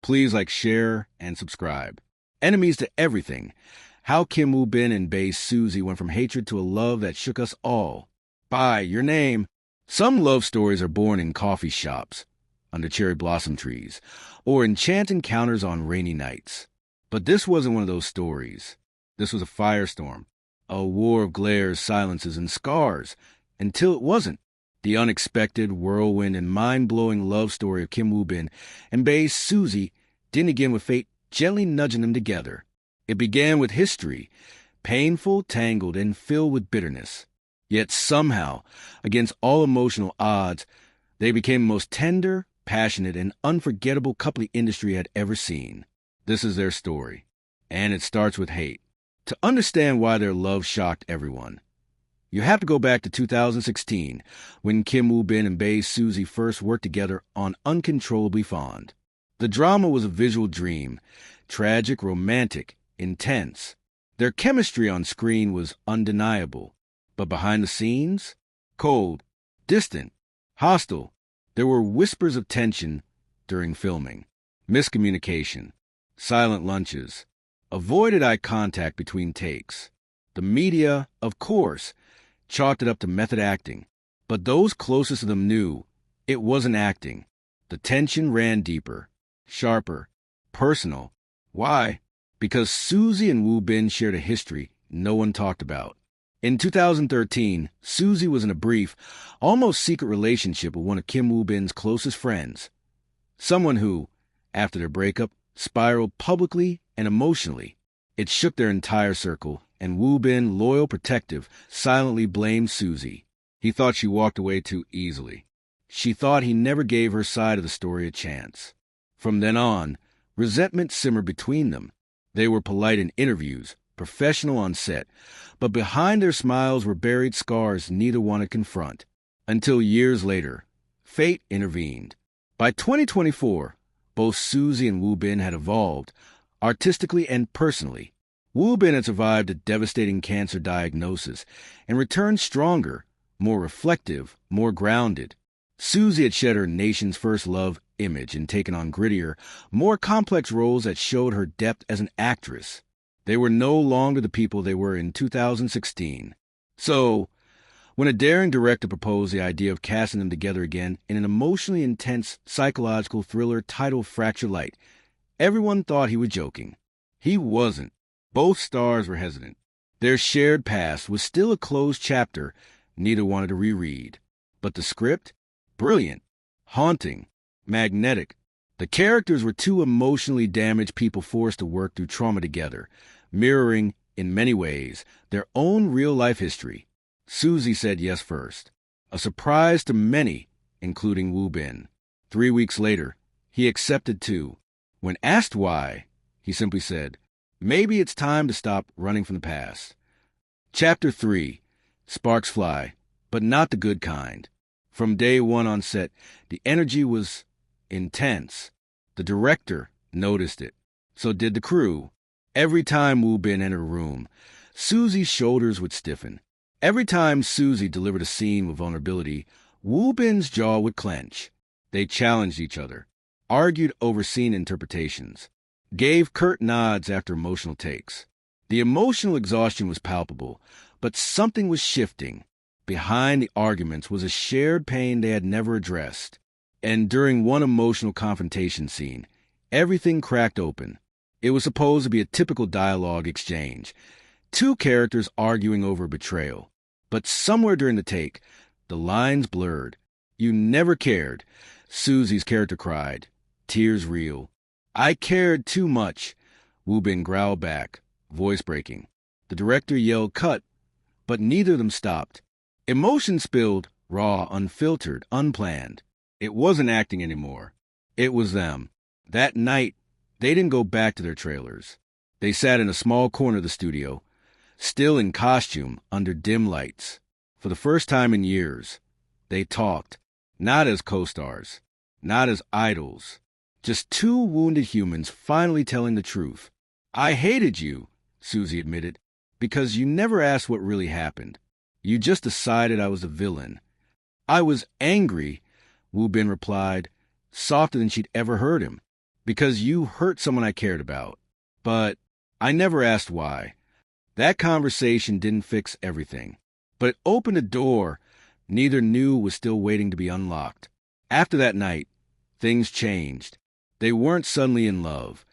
Please like, share, and subscribe. Enemies to everything. How Kim Woo-bin and Bae Suzy went from hatred to a love that shook us all. By your name. Some love stories are born in coffee shops, under cherry blossom trees, or in chance encounters on rainy nights. But this wasn't one of those stories. This was a firestorm, a war of glares, silences, and scars, until it wasn't. The unexpected, whirlwind, and mind-blowing love story of Kim Woo-bin and Bae Suzy didn't begin with fate gently nudging them together. It began with history, painful, tangled, and filled with bitterness. Yet somehow, against all emotional odds, they became the most tender, passionate, and unforgettable couple the industry had ever seen. This is their story, and it starts with hate. To understand why their love shocked everyone, you have to go back to 2016, when Kim Woo-bin and Bae Suzy first worked together on Uncontrollably Fond. The drama was a visual dream, tragic, romantic, intense. Their chemistry on screen was undeniable, but behind the scenes, cold, distant, hostile. There were whispers of tension during filming, miscommunication, silent lunches, avoided eye contact between takes. The media, of course, chalked it up to method acting, but those closest to them knew it wasn't acting. The tension ran deeper, sharper, personal. Why? Because Suzy and Woo-bin shared a history no one talked about. In 2013, Suzy was in a brief, almost secret relationship with one of Kim Woo-bin's closest friends, someone who, after their breakup, spiraled publicly and emotionally. It shook their entire circle, and Woo-bin, loyal, protective, silently blamed Suzy. He thought she walked away too easily. She thought he never gave her side of the story a chance. From then on, resentment simmered between them. They were polite in interviews, professional on set, but behind their smiles were buried scars neither one could confront. Until years later, fate intervened. By 2024, both Suzy and Woo-bin had evolved, artistically and personally. Woo-bin had survived a devastating cancer diagnosis and returned stronger, more reflective, more grounded. Suzy had shed her nation's first love image and taken on grittier, more complex roles that showed her depth as an actress. They were no longer the people they were in 2016. So, when a daring director proposed the idea of casting them together again in an emotionally intense psychological thriller titled Fracture Light, everyone thought he was joking. He wasn't. Both stars were hesitant. Their shared past was still a closed chapter neither wanted to reread. But the script? Brilliant, haunting, magnetic. The characters were two emotionally damaged people forced to work through trauma together, mirroring, in many ways, their own real-life history. Suzy said yes first, a surprise to many, including Woo-bin. 3 weeks later, he accepted too. When asked why, he simply said, "Maybe it's time to stop running from the past." Chapter 3. Sparks fly, but not the good kind. From day one on set, the energy was intense. The director noticed it. So did the crew. Every time Woo-bin entered a room, Suzy's shoulders would stiffen. Every time Suzy delivered a scene with vulnerability, Woo-bin's jaw would clench. They challenged each other, argued over scene interpretations, gave curt nods after emotional takes. The emotional exhaustion was palpable, but something was shifting. Behind the arguments was a shared pain they had never addressed. And during one emotional confrontation scene, everything cracked open. It was supposed to be a typical dialogue exchange, two characters arguing over betrayal. But somewhere during the take, the lines blurred. "You never cared," Suzy's character cried, tears real. "I cared too much," Woo-bin growled back, voice breaking. The director yelled cut, but neither of them stopped. Emotion spilled, raw, unfiltered, unplanned. It wasn't acting anymore. It was them. That night, they didn't go back to their trailers. They sat in a small corner of the studio, still in costume, under dim lights. For the first time in years, they talked, not as co-stars, not as idols, just two wounded humans finally telling the truth. "I hated you," Suzy admitted, "because you never asked what really happened. You just decided I was a villain." "I was angry," Woo-bin replied, softer than she'd ever heard him, Because you hurt someone I cared about. But I never asked why. That conversation didn't fix everything. But it opened a door neither knew was still waiting to be unlocked. After that night, things changed. They weren't suddenly in love,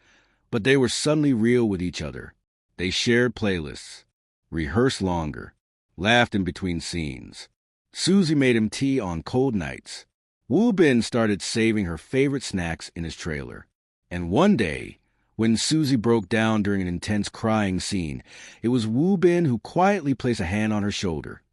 but they were suddenly real with each other. They shared playlists, rehearsed longer, laughed in between scenes. Suzy made him tea on cold nights. Woo Bin started saving her favorite snacks in his trailer. And one day, when Suzy broke down during an intense crying scene, it was Woo Bin who quietly placed a hand on her shoulder.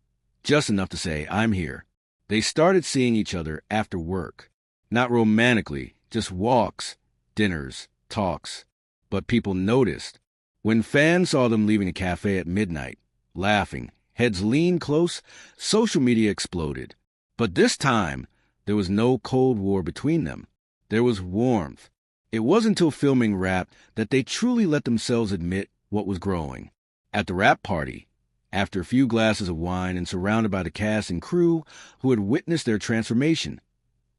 Just enough to say, "I'm here." They started seeing each other after work. Not romantically, just walks, dinners, talks. But people noticed. When fans saw them leaving a cafe at midnight, laughing, heads leaned close, social media exploded. But this time, there was no Cold War between them. There was warmth. It wasn't until filming Wrapped that they truly let themselves admit what was growing. At the wrap party, after a few glasses of wine and surrounded by the cast and crew who had witnessed their transformation,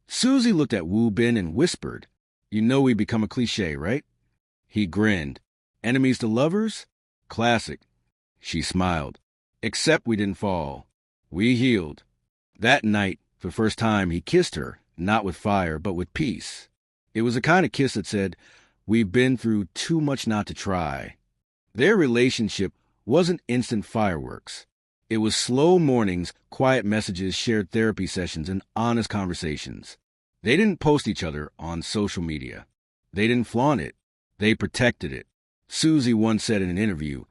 Suzy looked at Woo Bin and whispered, "You know we become a cliche, right?" He grinned. "Enemies to lovers? Classic." She smiled. "Except we didn't fall. We healed." That night, for the first time, he kissed her, not with fire, but with peace. It was the kind of kiss that said, "We've been through too much not to try." Their relationship wasn't instant fireworks. It was slow mornings, quiet messages, shared therapy sessions, and honest conversations. They didn't post each other on social media. They didn't flaunt it. They protected it. Suzy once said in an interview,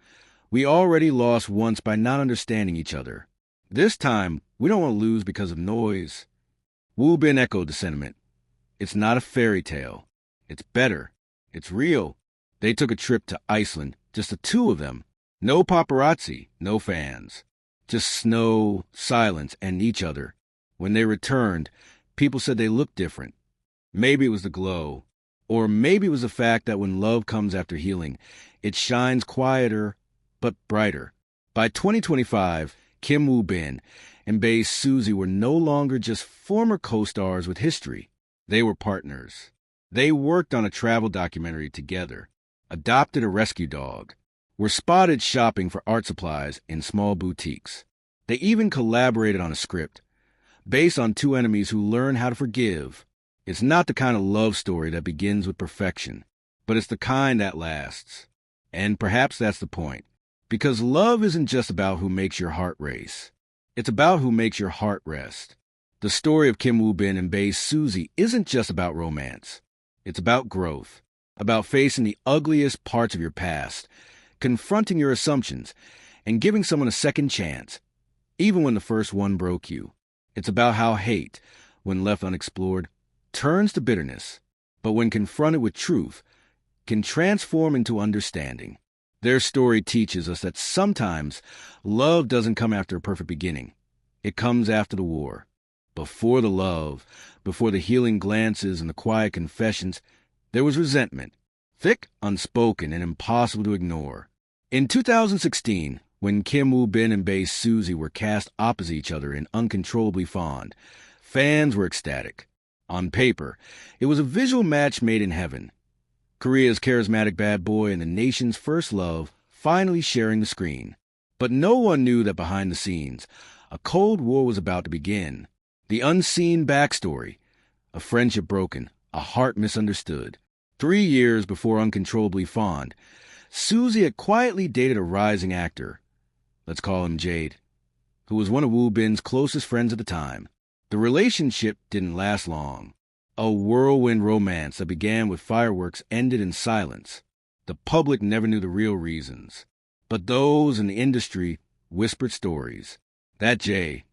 "We already lost once by not understanding each other. This time, we don't want to lose because of noise." Woo Bin echoed the sentiment. It's not a fairy tale. It's better. It's real. They took a trip to Iceland, just the two of them. No paparazzi, no fans. Just snow, silence, and each other. When they returned, people said they looked different. Maybe it was the glow. Or maybe it was the fact that when love comes after healing, it shines quieter but brighter. By 2025, Kim Woo Bin and Bae Suzy were no longer just former co-stars with history. They were partners. They worked on a travel documentary together, adopted a rescue dog, were spotted shopping for art supplies in small boutiques. They even collaborated on a script based on two enemies who learn how to forgive. It's not the kind of love story that begins with perfection, but it's the kind that lasts. And perhaps that's the point. Because love isn't just about who makes your heart race. It's about who makes your heart rest. The story of Kim Woo Bin and Bae Suzy isn't just about romance. It's about growth, about facing the ugliest parts of your past, confronting your assumptions, and giving someone a second chance, even when the first one broke you. It's about how hate, when left unexplored, turns to bitterness, but when confronted with truth, can transform into understanding. Their story teaches us that sometimes love doesn't come after a perfect beginning. It comes after the war. Before the love, before the healing glances and the quiet confessions, there was resentment, thick, unspoken, and impossible to ignore. In 2016, when Kim Woo Bin and Bae Suzy were cast opposite each other in Uncontrollably Fond, fans were ecstatic. On paper, it was a visual match made in heaven. Korea's charismatic bad boy and the nation's first love finally sharing the screen. But no one knew that behind the scenes, a Cold War was about to begin. The unseen backstory, a friendship broken, a heart misunderstood. 3 years before Uncontrollably Fond, Suzy had quietly dated a rising actor, let's call him Jade, who was one of Woo Bin's closest friends at the time. The relationship didn't last long. A whirlwind romance that began with fireworks ended in silence. The public never knew the real reasons, but those in the industry whispered stories. That Jay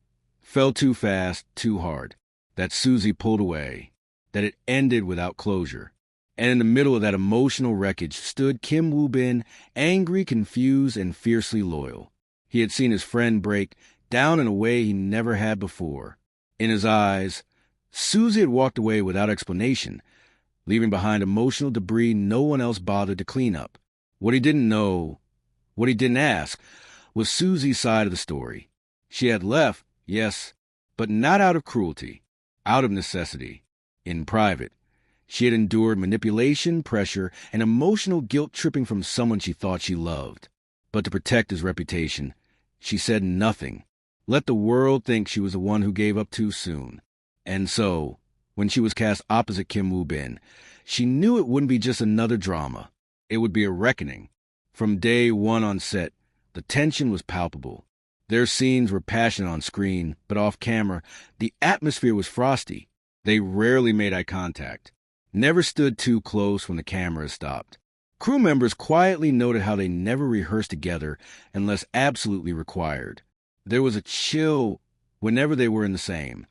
fell too fast, too hard. That Suzy pulled away. That it ended without closure. And in the middle of that emotional wreckage stood Kim Woo Bin, angry, confused, and fiercely loyal. He had seen his friend break down in a way he never had before. In his eyes, Suzy had walked away without explanation, leaving behind emotional debris no one else bothered to clean up. What he didn't know, what he didn't ask, was Suzy's side of the story. She had left, yes, but not out of cruelty, out of necessity, in private. She had endured manipulation, pressure, and emotional guilt tripping from someone she thought she loved. But to protect his reputation, she said nothing. Let the world think she was the one who gave up too soon. And so, when she was cast opposite Kim Woo-bin, she knew it wouldn't be just another drama. It would be a reckoning. From day one on set, the tension was palpable. Their scenes were passionate on screen, but off camera, the atmosphere was frosty. They rarely made eye contact, never stood too close when the camera stopped. Crew members quietly noted how they never rehearsed together unless absolutely required. There was a chill whenever they were in the same